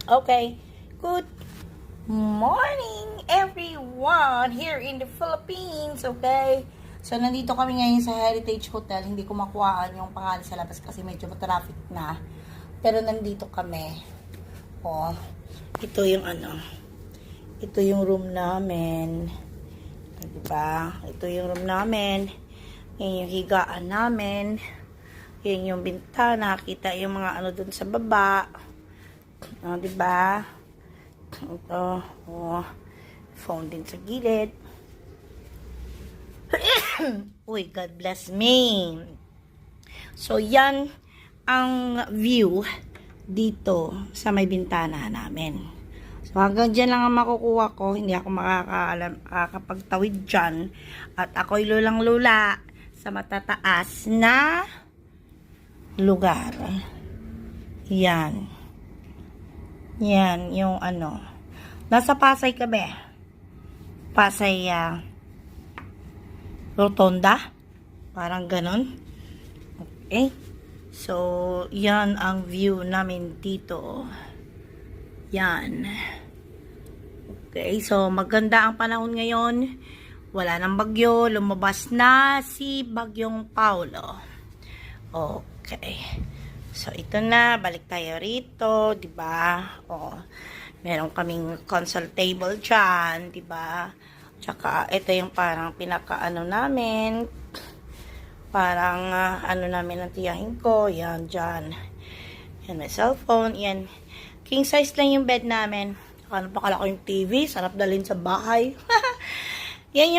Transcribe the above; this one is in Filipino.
Okay, good morning everyone here in the Philippines, okay? So, nandito kami ngayon sa Heritage Hotel. Hindi ko makuhaan yung pangalan sa labas kasi medyo traffic na. Pero nandito kami. Oh, ito yung ito yung room namin. Diba? Ito yung room namin. Yan yung higaan namin. Yan yung bintana. Kita yung mga dun sa baba. Diba? Ito. Oh, phone din sa gilid. Uy, God bless me. So, yan ang view dito sa may bintana namin. So, hanggang dyan lang ang makukuha ko. Hindi ako makakapagtawid dyan. At ako'y lulang-lula sa matataas na lugar. Yan. Yan, yung nasa Pasay kami. Pasay, Rotonda. Parang ganon. Okay. So, yan ang view namin dito. Yan. Okay. So, maganda ang panahon ngayon. Wala nang bagyo. Lumabas na si Bagyong Paulo. Okay. So, ito na. Balik tayo rito. Diba? Oh, meron kaming console table dyan. Diba? Tsaka, ito yung parang pinaka namin. Parang, namin ang tiyahin ko. Yan, dyan. Yan, may cellphone. Yan. King size lang yung bed namin. Ano pa kalaki yung TV. Sarap dalhin sa bahay. Yan yung